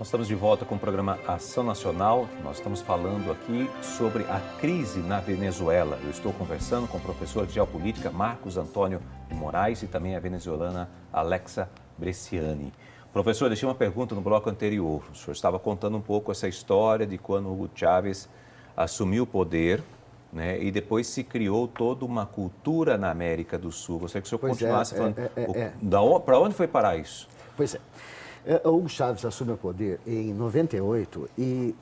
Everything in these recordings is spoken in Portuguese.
Nós estamos de volta com o programa Ação Nacional. Nós estamos falando aqui sobre a crise na Venezuela. Eu estou conversando com o professor de Geopolítica Marcos Antônio de Moraes e também a venezuelana Alexa Bresciani. Professor, deixei uma pergunta no bloco anterior. O senhor estava contando um pouco essa história de quando Hugo Chávez assumiu o poder, né, e depois se criou toda uma cultura na América do Sul. Gostaria que o senhor continuasse falando. Para onde foi parar isso? Pois é. Hugo Chávez assume o poder em 98 e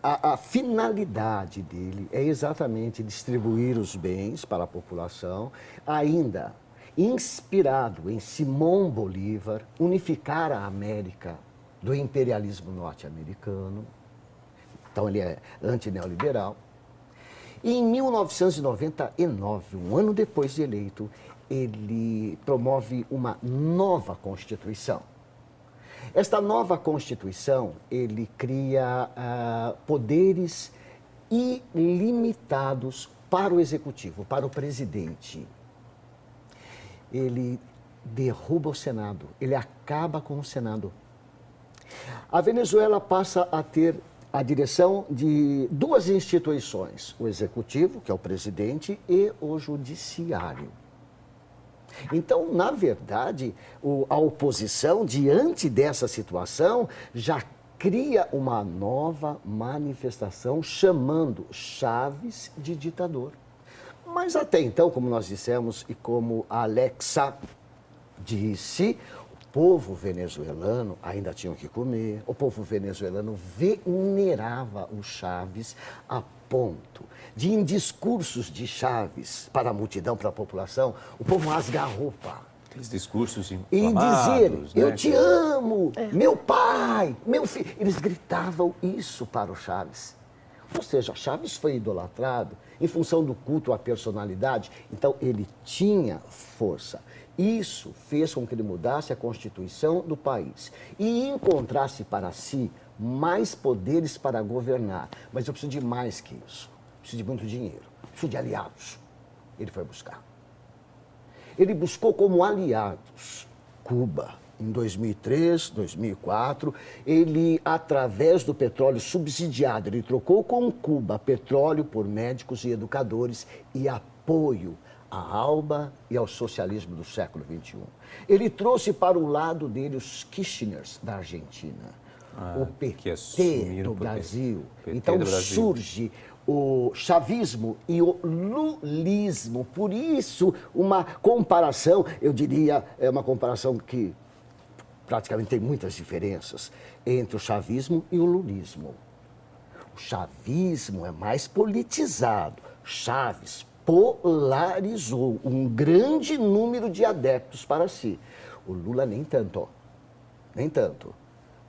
a finalidade dele é exatamente distribuir os bens para a população, ainda inspirado em Simão Bolívar, unificar a América do imperialismo norte-americano. Então ele é antineoliberal. E em 1999, um ano depois de eleito, ele promove uma nova Constituição. Esta nova Constituição, ele cria poderes ilimitados para o Executivo, para o presidente. Ele derruba o Senado, ele acaba com o Senado. A Venezuela passa a ter a direção de duas instituições, o Executivo, que é o presidente, e o Judiciário. Então, na verdade, a oposição, diante dessa situação, já cria uma nova manifestação chamando Chávez de ditador. Mas até então, como nós dissemos e como a Alexa disse, o povo venezuelano ainda tinha que comer, o povo venezuelano venerava o Chávez a ponto de, em discursos de Chávez para a multidão, para a população, o povo rasga a roupa. Aqueles discursos E inflamados, dizer, eu te amo, meu pai, meu filho. Eles gritavam isso para o Chávez. Ou seja, Chávez foi idolatrado em função do culto à personalidade, então ele tinha força. Isso fez com que ele mudasse a Constituição do país e encontrasse para si mais poderes para governar. Mas eu preciso de mais que isso. Preciso de muito dinheiro. Preciso de aliados. Ele foi buscar. Ele buscou como aliados Cuba. Em 2003, 2004, ele, através do petróleo subsidiado, ele trocou com Cuba petróleo por médicos e educadores e apoio à ALBA e ao socialismo do século XXI. Ele trouxe para o lado dele os Kirchners da Argentina, o PT do Brasil. Então surge o chavismo e o lulismo. Por isso, uma comparação, eu diria, é uma comparação que praticamente tem muitas diferenças entre o chavismo e o lulismo. O chavismo é mais politizado. Chávez polarizou um grande número de adeptos para si. O Lula nem tanto,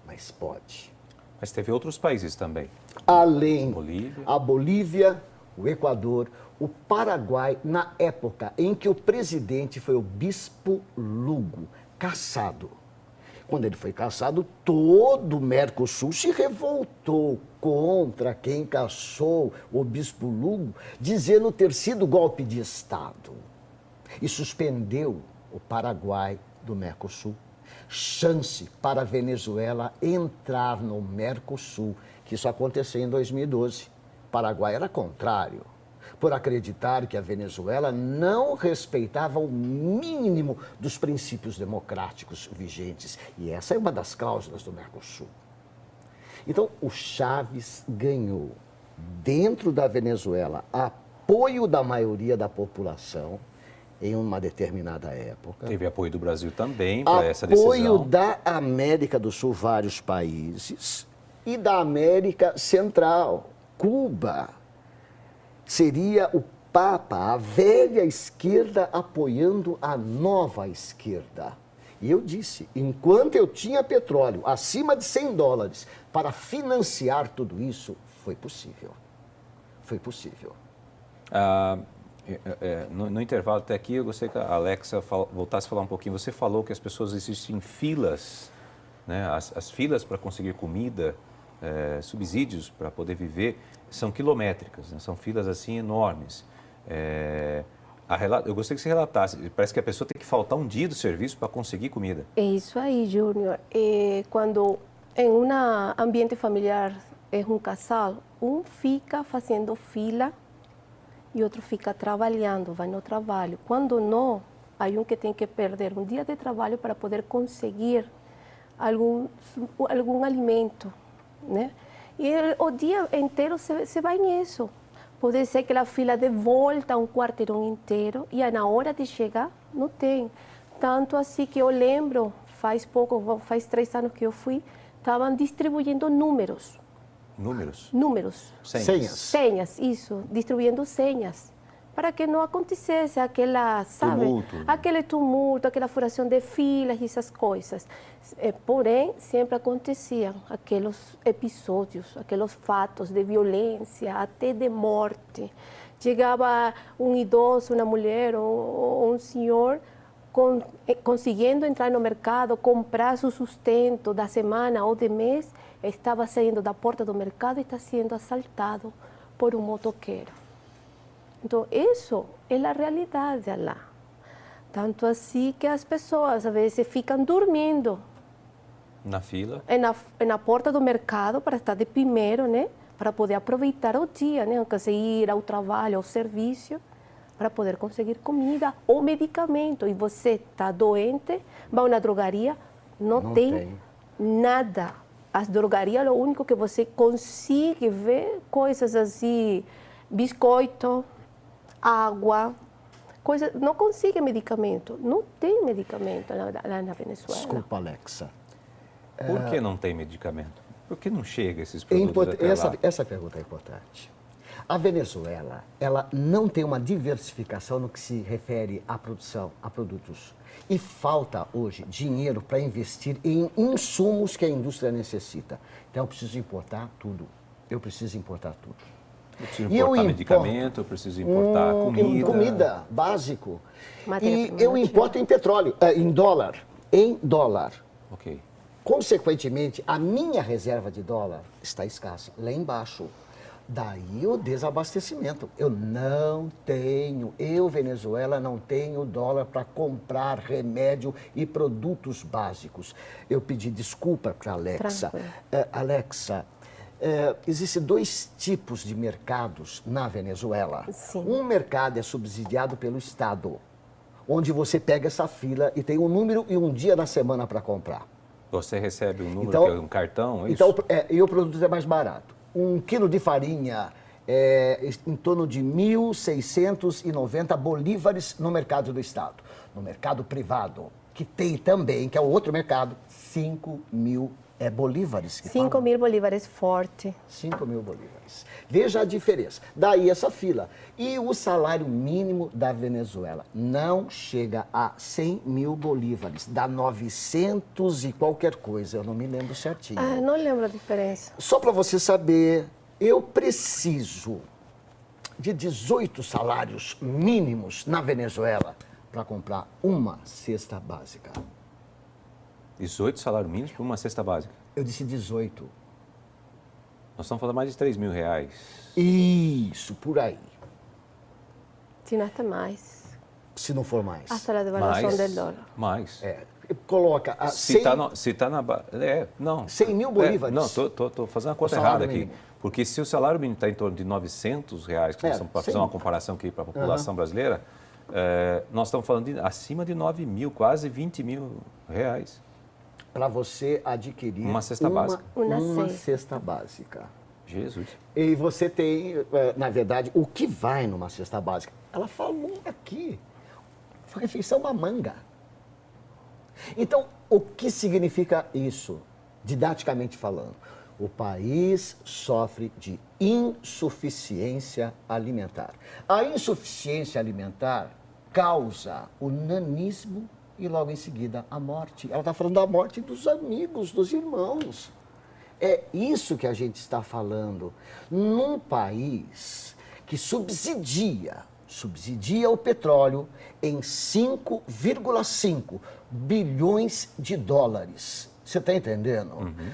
mas pode. Mas teve outros países também. Além a Bolívia, o Equador, o Paraguai, na época em que o presidente foi o Bispo Lugo, cassado. Quando ele foi cassado, todo o Mercosul se revoltou contra quem cassou o Bispo Lugo, dizendo ter sido golpe de Estado. E suspendeu o Paraguai do Mercosul. Chance para a Venezuela entrar no Mercosul, que isso aconteceu em 2012. O Paraguai era contrário, por acreditar que a Venezuela não respeitava o mínimo dos princípios democráticos vigentes. E essa é uma das cláusulas do Mercosul. Então, o Chávez ganhou, dentro da Venezuela, apoio da maioria da população em uma determinada época. Teve apoio do Brasil também para essa decisão. Apoio da América do Sul, vários países, e da América Central, Cuba. Seria o Papa, a velha esquerda apoiando a nova esquerda. E eu disse, enquanto eu tinha petróleo acima de $100 para financiar tudo isso, foi possível. Foi possível. No intervalo até aqui, eu gostaria que a Alexa voltasse a falar um pouquinho. Você falou que as pessoas existem filas, né? As filas para conseguir comida, subsídios para poder viver, são quilométricas, né? São filas assim enormes. Eu gostaria que você relatasse, parece que a pessoa tem que faltar um dia do serviço para conseguir comida. É isso aí, Júnior. Quando em um ambiente familiar, é um casal, um fica fazendo fila e outro fica trabalhando, vai no trabalho. Quando não, há um que tem que perder um dia de trabalho para poder conseguir algum alimento, né? E o dia inteiro se vai nisso. Pode ser que a fila de volta um quarteirão inteiro e na hora de chegar não tem. Tanto assim que eu lembro, faz 3 anos que eu fui, estavam distribuindo números. Números? Números. Senhas. Senhas, isso. Distribuindo senhas. Para que não acontecesse aquela, sabe? Tumulto. Aquele tumulto, aquela furação de filas, essas coisas. Porém, sempre aconteciam aqueles episódios, aqueles fatos de violência, até de morte. Chegava um idoso, uma mulher ou um senhor conseguindo entrar no mercado, comprar seu sustento da semana ou de mês, estava saindo da porta do mercado e está sendo assaltado por um motoqueiro. Então, isso é a realidade lá. Tanto assim que as pessoas, às vezes, ficam dormindo. Na fila? Na porta do mercado, para estar de primeiro, né? Para poder aproveitar o dia, né? Ir ao trabalho, ao serviço, para poder conseguir comida ou medicamento. E você está doente, vai na drogaria, não tem nada. As drogarias, o único que você consegue ver, coisas assim, biscoito, água, coisa, não consegue medicamento. Não tem medicamento lá na Venezuela. Desculpa, Alexa. Por que não tem medicamento? Por que não chega esses produtos até lá? Essa pergunta é importante. A Venezuela, ela não tem uma diversificação no que se refere à produção, a produtos. E falta hoje dinheiro para investir em insumos que a indústria necessita. Então eu preciso importar tudo. Eu preciso importar tudo. Eu preciso importar medicamento, eu preciso importar comida. Comida, básico. E eu importo em petróleo, em dólar. Em dólar. Ok. Consequentemente, a minha reserva de dólar está escassa, lá embaixo. Daí o desabastecimento. Eu, Venezuela, não tenho dólar para comprar remédio e produtos básicos. Eu pedi desculpa para a Alexa. Alexa, existem 2 tipos de mercados na Venezuela. Sim. Um mercado é subsidiado pelo Estado, onde você pega essa fila e tem um número e um dia na semana para comprar. Você recebe um número, que é um cartão, é isso? Então, e o produto é mais barato. 1 quilo de farinha é em torno de 1.690 bolívares no mercado do Estado. No mercado privado, que tem também, que é o outro mercado, 5.000 bolívares. 5.000 bolívares forte. 5.000 bolívares. Veja a diferença. Daí essa fila. E o salário mínimo da Venezuela não chega a 100.000 bolívares. Dá 900 e qualquer coisa. Eu não me lembro certinho. Não lembro a diferença. Só para você saber, eu preciso de 18 salários mínimos na Venezuela para comprar uma cesta básica. 18 salários mínimos por uma cesta básica? Eu disse 18. Nós estamos falando mais de R$3.000. Isso, por aí. Se não até mais. Se não for mais. Hasta a devaluação do dólar. Mais. Coloca a Se está na base. Não. 100.000 bolívares. Não, estou fazendo a conta errada aqui. Porque se o salário mínimo está em torno de R$900, que nós estamos para fazer uma comparação aqui para a população brasileira, nós estamos falando acima de 9.000, quase R$20.000. Para você adquirir uma cesta básica. Uma cesta básica. Jesus. E você tem, na verdade, o que vai numa cesta básica? Ela falou aqui. Refeição uma manga. Então, o que significa isso, didaticamente falando? O país sofre de insuficiência alimentar. A insuficiência alimentar causa o nanismo e logo em seguida a morte. Ela está falando da morte dos amigos, dos irmãos. É isso que a gente está falando. Num país que subsidia o petróleo em 5,5 bilhões de dólares. Você está entendendo? Uhum.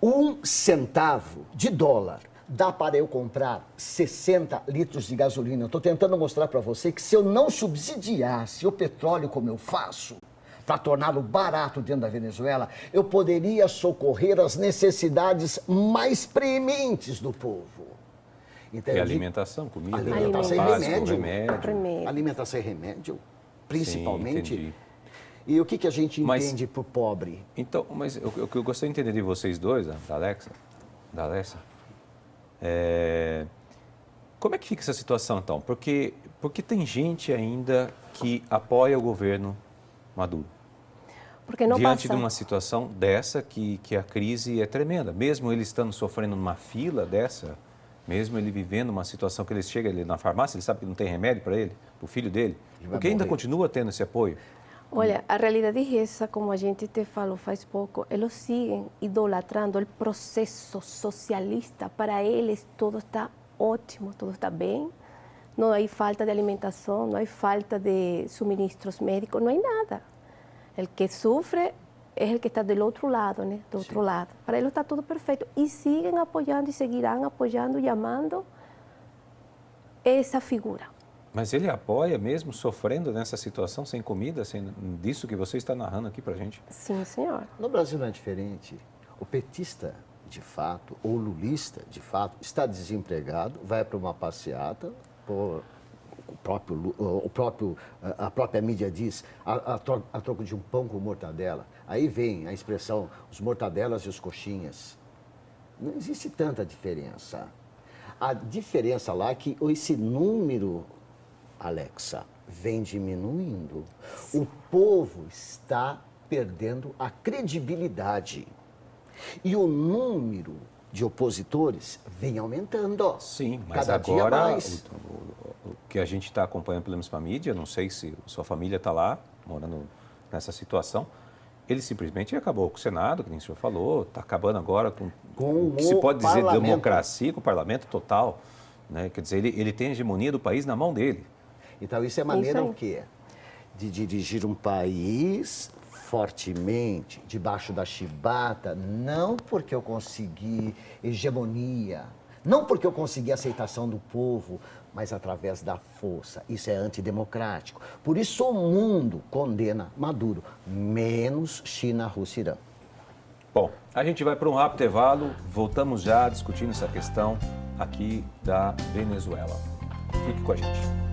1 centavo de dólar dá para eu comprar 60 litros de gasolina. Eu estou tentando mostrar para você que se eu não subsidiasse o petróleo como eu faço, para torná-lo barato dentro da Venezuela, eu poderia socorrer as necessidades mais prementes do povo. Então, E alimentação, comida, alimentação e básico, remédio. Alimentação e remédio, principalmente. Sim, entendi. E o que a gente entende por pobre? Então, mas o que eu gostaria de entender de vocês dois, da Alessa, como é que fica essa situação, então? Porque tem gente ainda que apoia o governo Maduro. Porque não diante passa. de uma situação dessa que a crise é tremenda. Mesmo ele estando sofrendo numa fila dessa, mesmo ele vivendo uma situação que ele chega ali na farmácia, ele sabe que não tem remédio para ele, para o filho dele, porque ainda continua tendo esse apoio. Olha, a realidade é essa, como a gente te falou faz pouco, eles seguem idolatrando o processo socialista. Para eles tudo está ótimo, tudo está bem, não há falta de alimentação, não há falta de suministros médicos, não há nada. O que sofre é o que está do outro lado, né? Do outro lado. Para eles está tudo perfeito. E seguem apoiando e seguirão apoiando e amando essa figura. Mas ele apoia mesmo sofrendo nessa situação, sem comida, sem disso que você está narrando aqui para a gente? Sim, senhor. No Brasil não é diferente. O petista, de fato, ou o lulista, de fato, está desempregado, vai para uma passeata, a própria mídia diz, a troco de um pão com mortadela. Aí vem a expressão, os mortadelas e os coxinhas. Não existe tanta diferença. A diferença lá é que esse número, Alexa, vem diminuindo. O povo está perdendo a credibilidade. E o número de opositores vem aumentando. Sim, mas cada dia agora mais. O que a gente está acompanhando pela mesma mídia, não sei se sua família está lá, morando nessa situação, ele simplesmente acabou com o Senado, que nem o senhor falou, está acabando agora com o que se pode dizer de democracia, com o parlamento total. Né? Quer dizer, ele tem a hegemonia do país na mão dele. Então, isso é maneira o quê? De dirigir um país fortemente, debaixo da chibata, não porque eu consegui hegemonia, não porque eu consegui aceitação do povo, mas através da força. Isso é antidemocrático. Por isso o mundo condena Maduro, menos China, Rússia e Irã. Bom, a gente vai para um rápido intervalo, voltamos já discutindo essa questão aqui da Venezuela. Fique com a gente.